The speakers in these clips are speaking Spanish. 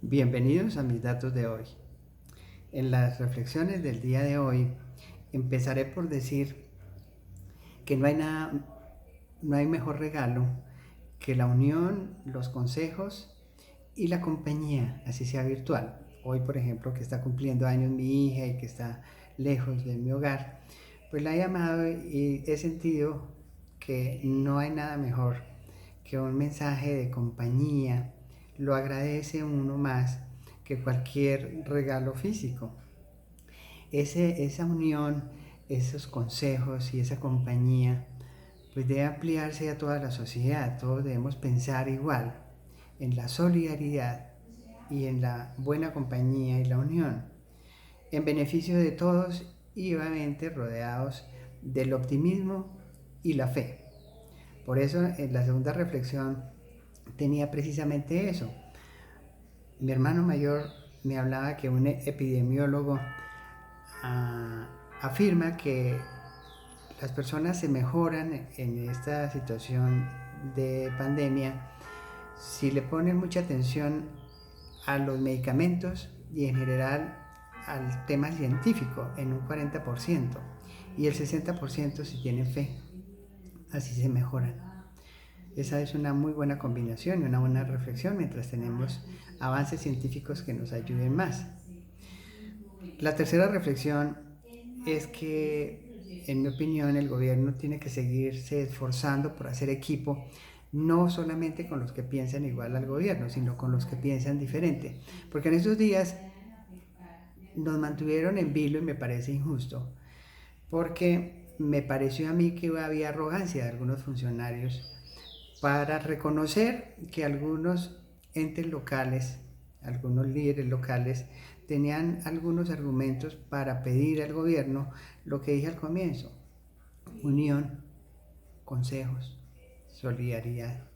Bienvenidos a mis datos de hoy. En las reflexiones del día de hoy empezaré por decir que no hay mejor regalo que la unión, los consejos y la compañía, así sea virtual. Hoy, por ejemplo, que está cumpliendo años mi hija y que está lejos de mi hogar, pues la he llamado y he sentido que no hay nada mejor que un mensaje de compañía. Lo agradece uno más que cualquier regalo físico. Esa unión, esos consejos y esa compañía, pues debe ampliarse a toda la sociedad. Todos debemos pensar igual en la solidaridad y en la buena compañía y la unión, en beneficio de todos y obviamente rodeados del optimismo y la fe. Por eso en la segunda reflexión tenía precisamente eso. Mi hermano mayor me hablaba que un epidemiólogo afirma que las personas se mejoran en esta situación de pandemia si le ponen mucha atención a los medicamentos y en general al tema científico en un 40% y el 60% si tienen fe. Así se mejoran. Esa es una muy buena combinación y una buena reflexión mientras tenemos avances científicos que nos ayuden más. La tercera reflexión es que, en mi opinión, el gobierno tiene que seguirse esforzando por hacer equipo, no solamente con los que piensan igual al gobierno, sino con los que piensan diferente. Porque en estos días nos mantuvieron en vilo y me parece injusto, porque me pareció a mí que había arrogancia de algunos funcionarios para reconocer que algunos entes locales, algunos líderes locales, tenían algunos argumentos para pedir al gobierno lo que dije al comienzo: unión, consejos, solidaridad.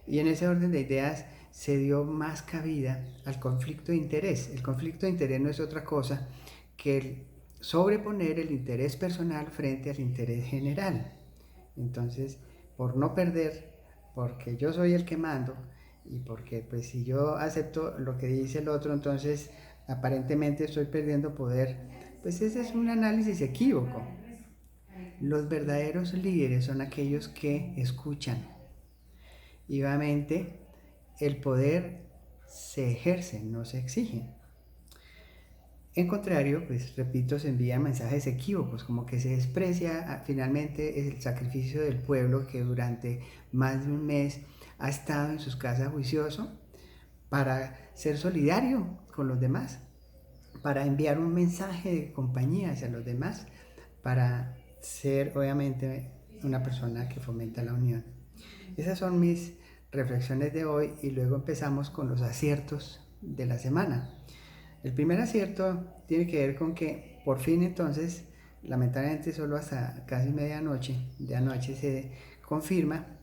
Y en ese orden de ideas se dio más cabida al conflicto de interés. El conflicto de interés no es otra cosa que el sobreponer el interés personal frente al interés general. Entonces, por no perder, porque yo soy el que mando y porque pues si yo acepto lo que dice el otro, entonces aparentemente estoy perdiendo poder, pues ese es un análisis equívoco. Los verdaderos líderes son aquellos que escuchan y obviamente el poder se ejerce, no se exige. En contrario, pues repito, se envían mensajes equívocos, como que se desprecia finalmente el sacrificio del pueblo que durante más de un mes ha estado en sus casas juicioso para ser solidario con los demás, para enviar un mensaje de compañía hacia los demás, para ser obviamente una persona que fomenta la unión. Esas son mis reflexiones de hoy y luego empezamos con los aciertos de la semana. El primer acierto tiene que ver con que por fin entonces, lamentablemente solo hasta casi medianoche de anoche se confirma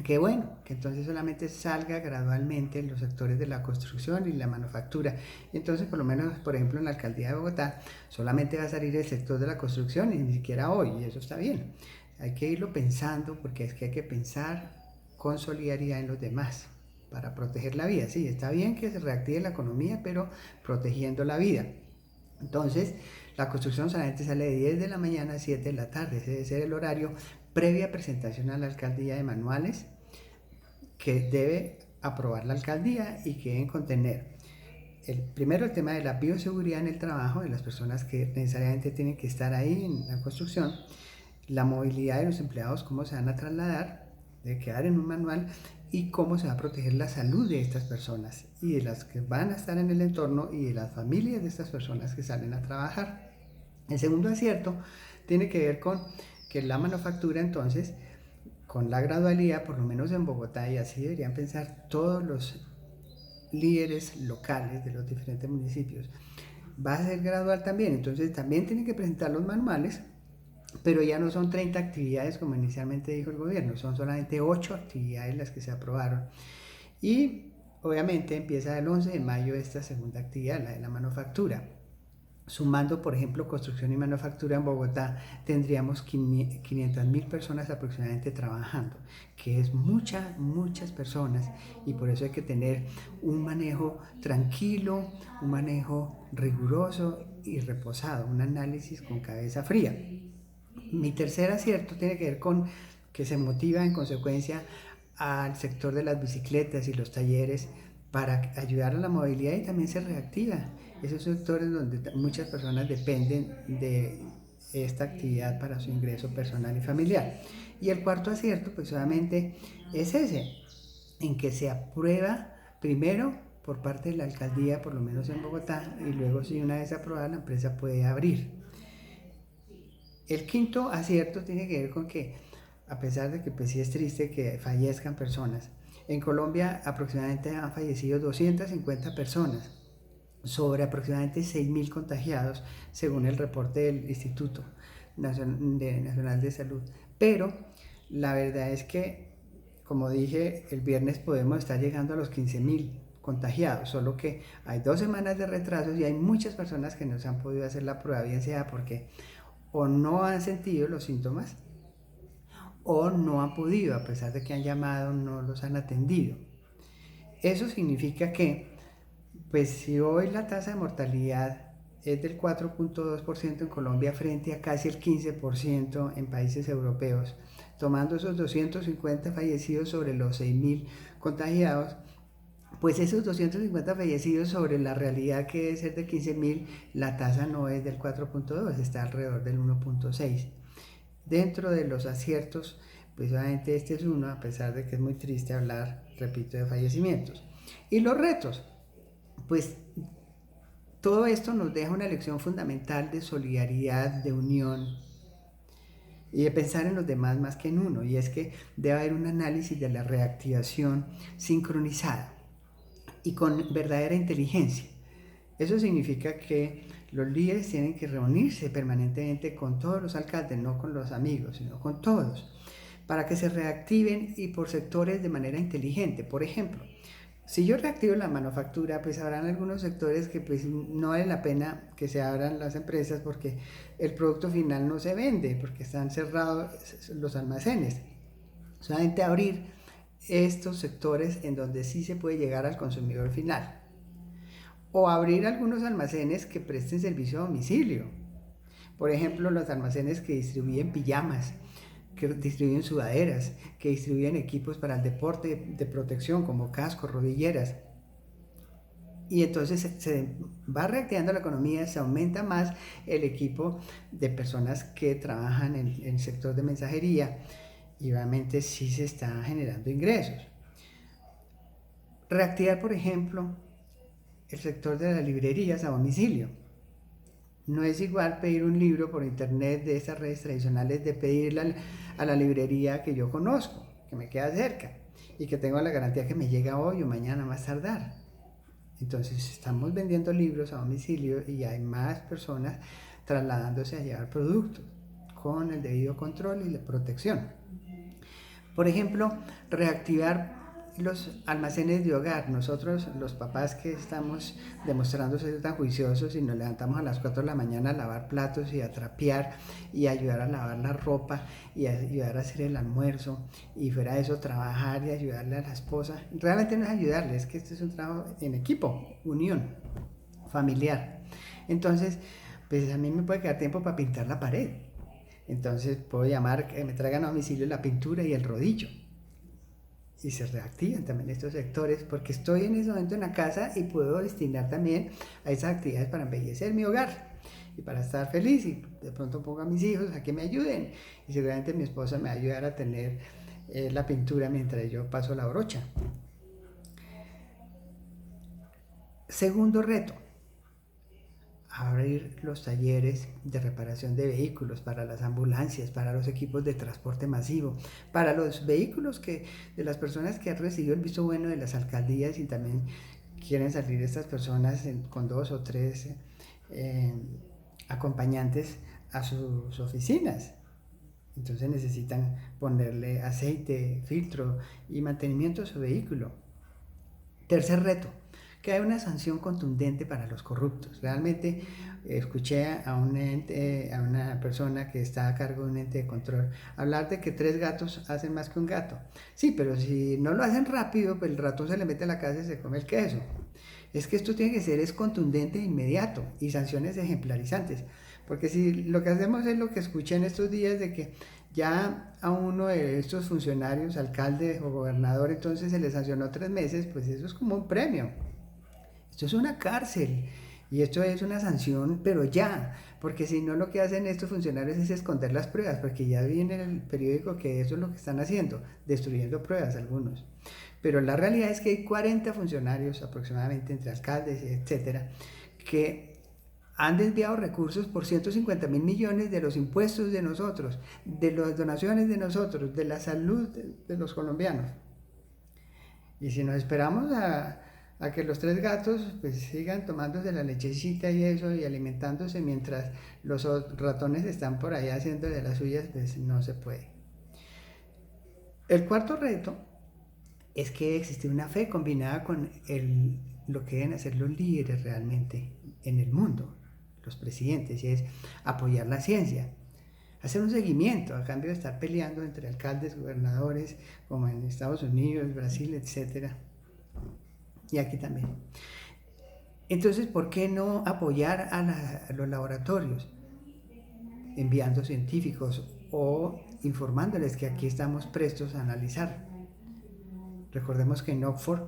que bueno, que entonces solamente salga gradualmente en los sectores de la construcción y la manufactura. Y entonces por lo menos, por ejemplo, en la alcaldía de Bogotá solamente va a salir el sector de la construcción y ni siquiera hoy, y eso está bien. Hay que irlo pensando porque es que hay que pensar con solidaridad en los demás para proteger la vida. Sí, está bien que se reactive la economía, pero protegiendo la vida. Entonces, la construcción solamente sale de 10 de la mañana a 7 de la tarde. Ese debe ser el horario previa presentación a la alcaldía de manuales que debe aprobar la alcaldía y que deben contener primero el tema de la bioseguridad en el trabajo de las personas que necesariamente tienen que estar ahí en la construcción, la movilidad de los empleados, cómo se van a trasladar, debe quedar en un manual, y cómo se va a proteger la salud de estas personas y de las que van a estar en el entorno y de las familias de estas personas que salen a trabajar. El segundo acierto tiene que ver con que la manufactura entonces, con la gradualidad, por lo menos en Bogotá, y así deberían pensar todos los líderes locales de los diferentes municipios, va a ser gradual también. Entonces también tienen que presentar los manuales, pero ya no son 30 actividades como inicialmente dijo el gobierno, son solamente 8 actividades las que se aprobaron. Y obviamente empieza el 11 de mayo esta segunda actividad, la de la manufactura. Sumando, por ejemplo, construcción y manufactura en Bogotá, tendríamos 500.000 personas aproximadamente trabajando, que es muchas personas, y por eso hay que tener un manejo tranquilo, un manejo riguroso y reposado, un análisis con cabeza fría. Mi tercer acierto tiene que ver con que se motiva en consecuencia al sector de las bicicletas y los talleres para ayudar a la movilidad, y también se reactiva esos sectores donde muchas personas dependen de esta actividad para su ingreso personal y familiar. Y el cuarto acierto, pues obviamente, es ese, en que se aprueba primero por parte de la alcaldía, por lo menos en Bogotá, y luego, si una vez aprobada, la empresa puede abrir. El quinto acierto tiene que ver con que, a pesar de que pues sí es triste que fallezcan personas, en Colombia aproximadamente han fallecido 250 personas sobre aproximadamente 6.000 contagiados, según el reporte del Instituto Nacional de Salud. Pero la verdad es que, como dije, el viernes podemos estar llegando a los 15.000 contagiados, solo que hay 2 semanas de retrasos y hay muchas personas que no se han podido hacer la prueba, bien sea porque o no han sentido los síntomas o no han podido, a pesar de que han llamado, no los han atendido. Eso significa que, pues si hoy la tasa de mortalidad es del 4.2% en Colombia frente a casi el 15% en países europeos, tomando esos 250 fallecidos sobre los 6.000 contagiados, pues esos 250 fallecidos sobre la realidad que debe ser de 15.000, la tasa no es del 4.2, está alrededor del 1.6. Dentro de los aciertos, pues obviamente este es uno, a pesar de que es muy triste hablar, repito, de fallecimientos. Y los retos, pues todo esto nos deja una lección fundamental de solidaridad, de unión y de pensar en los demás más que en uno, y es que debe haber un análisis de la reactivación sincronizada y con verdadera inteligencia. Eso significa que los líderes tienen que reunirse permanentemente con todos los alcaldes, no con los amigos, sino con todos, para que se reactiven y por sectores de manera inteligente. Por ejemplo, si yo reactivo la manufactura, pues habrán algunos sectores que pues no vale la pena que se abran las empresas porque el producto final no se vende, porque están cerrados los almacenes. Solamente abrir estos sectores en donde sí se puede llegar al consumidor final. O abrir algunos almacenes que presten servicio a domicilio. Por ejemplo, los almacenes que distribuyen pijamas, que distribuyen sudaderas, que distribuyen equipos para el deporte de protección como cascos, rodilleras. Y entonces se va reactivando la economía, se aumenta más el equipo de personas que trabajan en el sector de mensajería y obviamente sí se están generando ingresos. Reactivar, por ejemplo, el sector de las librerías a domicilio. No es igual pedir un libro por internet de estas redes tradicionales de pedirle a la librería que yo conozco, que me queda cerca y que tengo la garantía que me llega hoy o mañana más tardar. Entonces estamos vendiendo libros a domicilio y hay más personas trasladándose a llevar productos con el debido control y la protección. Por ejemplo, reactivar los almacenes de hogar. Nosotros, los papás que estamos demostrando ser tan juiciosos y nos levantamos a las 4 de la mañana a lavar platos y a trapear y ayudar a lavar la ropa y a ayudar a hacer el almuerzo y fuera de eso trabajar y ayudarle a la esposa. Realmente no es ayudarle, es que este es un trabajo en equipo, unión, familiar. Entonces, pues a mí me puede quedar tiempo para pintar la pared. Entonces puedo llamar que me traigan a domicilio la pintura y el rodillo. Y se reactivan también estos sectores porque estoy en ese momento en la casa y puedo destinar también a esas actividades para embellecer mi hogar y para estar feliz, y de pronto pongo a mis hijos a que me ayuden y seguramente mi esposa me va a ayudar a tener la pintura mientras yo paso la brocha. Segundo reto, abrir los talleres de reparación de vehículos para las ambulancias, para los equipos de transporte masivo, para los vehículos de las personas que han recibido el visto bueno de las alcaldías y también quieren salir estas personas con 2 o 3 acompañantes a sus oficinas. Entonces necesitan ponerle aceite, filtro y mantenimiento a su vehículo. Tercer reto, que haya una sanción contundente para los corruptos. Realmente escuché a una persona que está a cargo de un ente de control hablar de que 3 gatos hacen más que un gato. Sí, pero si no lo hacen rápido, pues el ratón se le mete a la casa y se come el queso. Es que esto tiene que ser contundente e inmediato y sanciones ejemplarizantes. Porque si lo que hacemos es lo que escuché en estos días de que ya a uno de estos funcionarios, alcalde o gobernador, entonces se le sancionó 3 meses, pues eso es como un premio. Esto es una cárcel y esto es una sanción, pero ya, porque si no lo que hacen estos funcionarios es esconder las pruebas, porque ya vi en el periódico que eso es lo que están haciendo, destruyendo pruebas algunos. Pero la realidad es que hay 40 funcionarios aproximadamente, entre alcaldes, etcétera, que han desviado recursos por 150.000 millones de los impuestos de nosotros, de las donaciones de nosotros, de la salud de los colombianos. Y si nos esperamos a que los 3 gatos pues sigan tomándose la lechecita y eso y alimentándose mientras los ratones están por allá haciendo de las suyas, pues no se puede. El cuarto reto es que existe una fe combinada con lo que deben hacer los líderes realmente en el mundo, los presidentes, y es apoyar la ciencia, hacer un seguimiento a cambio de estar peleando entre alcaldes, gobernadores, como en Estados Unidos, Brasil, etcétera, y aquí también. Entonces, ¿por qué no apoyar a los laboratorios enviando científicos o informándoles que aquí estamos prestos a analizar? Recordemos que en Oxford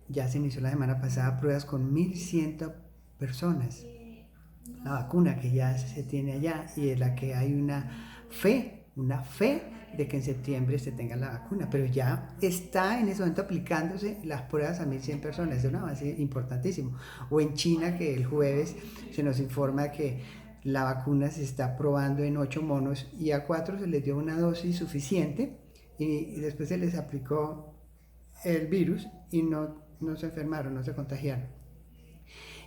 ya se inició la semana pasada pruebas con 1.100 personas. La vacuna que ya se tiene allá y de la que hay una fe de que en septiembre se tenga la vacuna, pero ya está en ese momento aplicándose las pruebas a 1.100 personas, es un avance importantísimo. O en China, que el jueves se nos informa que la vacuna se está probando en 8 monos y a 4 se les dio una dosis suficiente y después se les aplicó el virus y no se enfermaron, no se contagiaron.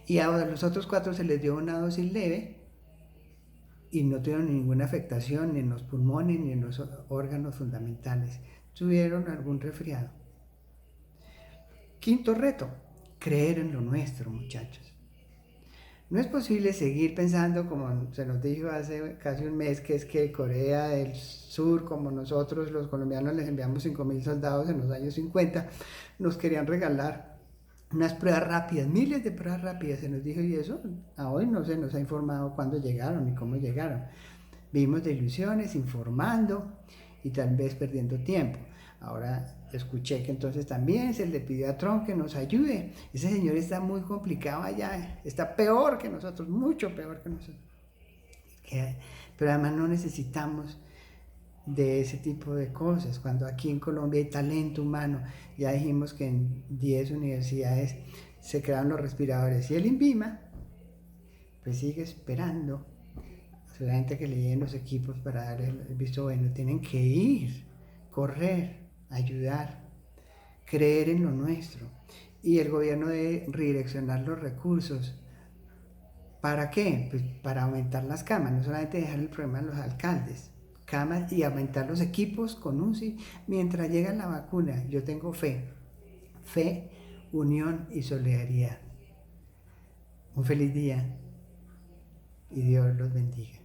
Y a los otros 4 se les dio una dosis leve y no tuvieron ninguna afectación ni en los pulmones ni en los órganos fundamentales. Tuvieron algún resfriado. Quinto reto, creer en lo nuestro, muchachos. No es posible seguir pensando, como se nos dijo hace casi un mes, que es que Corea del Sur, como nosotros los colombianos les enviamos 5.000 soldados en los años 50, nos querían regalar unas pruebas rápidas, miles de pruebas rápidas, se nos dijo, y eso a hoy no se nos ha informado cuándo llegaron ni cómo llegaron. Vivimos de ilusiones, informando y tal vez perdiendo tiempo. Ahora escuché que entonces también se le pidió a Trump que nos ayude. Ese señor está muy complicado allá, está peor que nosotros, mucho peor que nosotros. Pero además no necesitamos de ese tipo de cosas. Cuando aquí en Colombia hay talento humano, ya dijimos que en 10 universidades se crearon los respiradores y el INVIMA pues sigue esperando solamente que le lleguen los equipos para dar el visto bueno. Tienen que ir, correr, ayudar, creer en lo nuestro, y el gobierno debe redireccionar los recursos. ¿Para qué? Pues para aumentar las camas, no solamente dejar el problema a los alcaldes, camas, y aumentar los equipos con UCI mientras llega la vacuna. Yo tengo fe, unión y solidaridad. Un feliz día y Dios los bendiga.